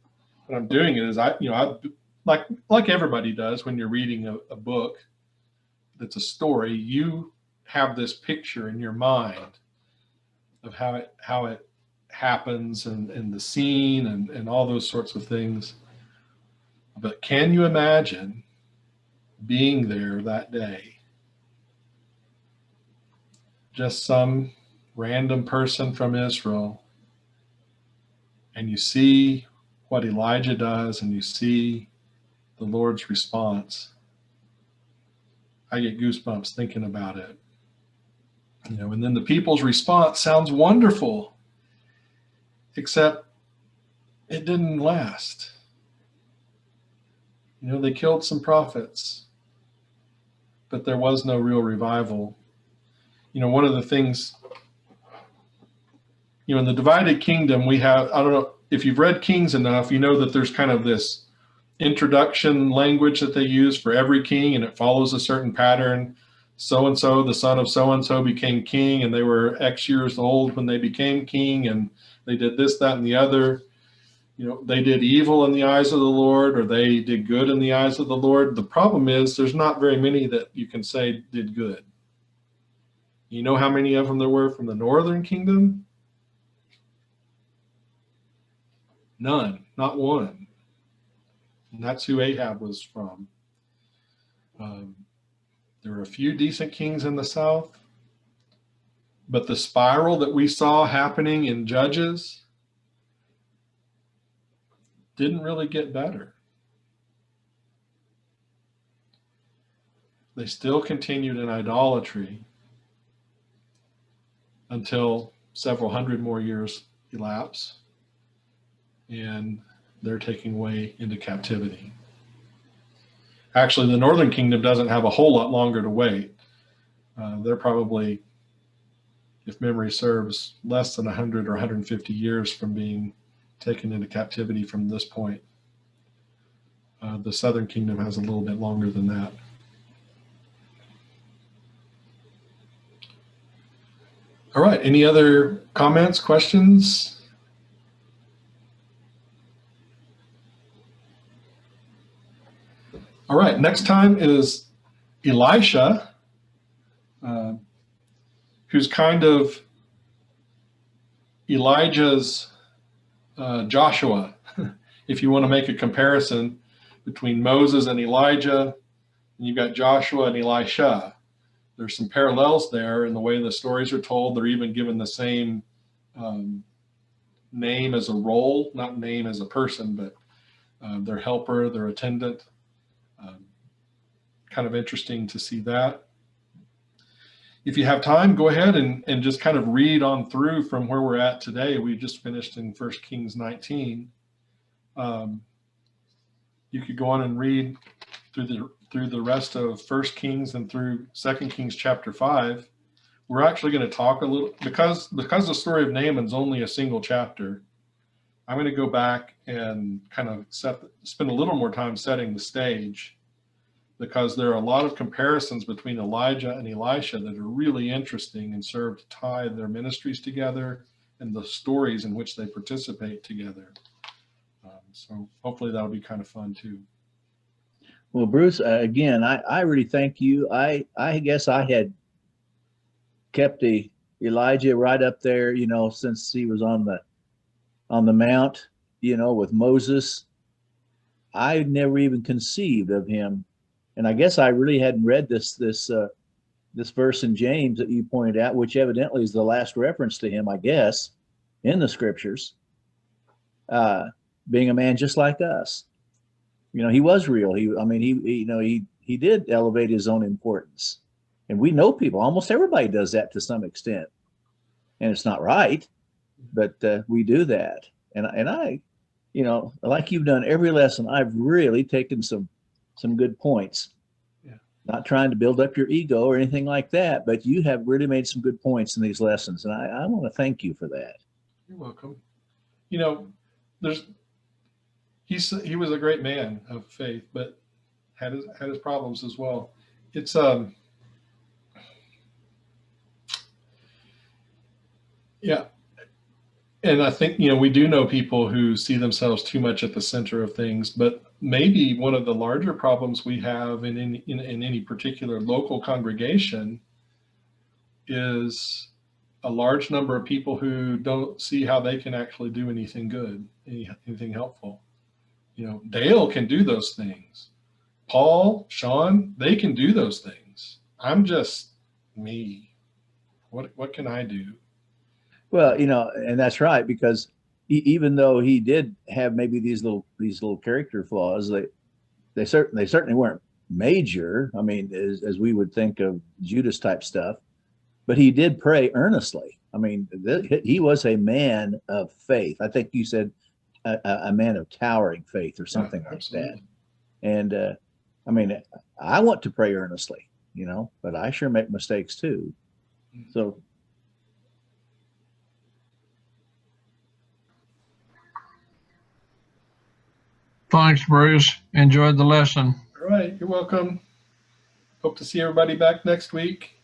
doing it is I like everybody does when you're reading a book that's a story, you have this picture in your mind of how it happens and the scene and all those sorts of things. But can you imagine being there that day? Just some random person from Israel, and you see what Elijah does and you see the Lord's response. I get goosebumps thinking about it. And then the people's response sounds wonderful, except it didn't last. They killed some prophets, but there was no real revival. One of the things, in the divided kingdom, we have, I don't know if you've read Kings enough, you know that there's kind of this introduction language that they use for every king, and it follows a certain pattern. So-and-so, the son of so-and-so, became king, and they were X years old when they became king, and they did this, that, and the other. They did evil in the eyes of the Lord, or they did good in the eyes of the Lord. The problem is there's not very many that you can say did good. You know how many of them there were from the northern kingdom? None, not one. And that's who Ahab was from. There were a few decent kings in the south, but the spiral that we saw happening in Judges didn't really get better. They still continued in idolatry until several hundred more years elapse, and they're taken away into captivity. Actually, the northern kingdom doesn't have a whole lot longer to wait. They're probably, if memory serves, less than 100 or 150 years from being taken into captivity from this point. The southern kingdom has a little bit longer than that. All right, any other comments, questions? All right, next time is Elisha, who's kind of Elijah's Joshua. If you want to make a comparison between Moses and Elijah, and you've got Joshua and Elisha. There's some parallels there in the way the stories are told. They're even given the same name as a role, not name as a person, but their helper, their attendant. Kind of interesting to see that. If you have time, go ahead and just kind of read on through from where we're at today. We just finished in 1 Kings 19. You could go on and read through the rest of 1 Kings and through 2 Kings chapter 5. We're actually going to talk a little, because the story of Naaman's only a single chapter, I'm going to go back and kind of spend a little more time setting the stage, because there are a lot of comparisons between Elijah and Elisha that are really interesting and serve to tie their ministries together and the stories in which they participate together. So hopefully that'll be kind of fun too. Well, Bruce, again, I really thank you. I guess I had kept Elijah right up there, since he was on the mount, with Moses. I never even conceived of him. And I guess I really hadn't read this verse in James that you pointed out, which evidently is the last reference to him, I guess, in the scriptures, being a man just like us. He was real. He did elevate his own importance. And we know people, almost everybody does that to some extent. And it's not right, but we do that. And I, like you've done every lesson, I've really taken some good points. Yeah. Not trying to build up your ego or anything like that, but you have really made some good points in these lessons. And I want to thank you for that. You're welcome. He was a great man of faith, but had his problems as well. It's yeah. And I think, we do know people who see themselves too much at the center of things, but maybe one of the larger problems we have in any particular local congregation is a large number of people who don't see how they can actually do anything good, anything helpful. Dale can do those things. Paul, Sean, they can do those things. I'm just me. What can I do? Well, and that's right, because even though he did have maybe these little character flaws, they certainly weren't major. I mean, as we would think of Judas type stuff, but he did pray earnestly. I mean, he was a man of faith. I think you said a man of towering faith or something like that. And I want to pray earnestly, but I sure make mistakes too. So. Thanks, Bruce. Enjoyed the lesson. All right, you're welcome. Hope to see everybody back next week.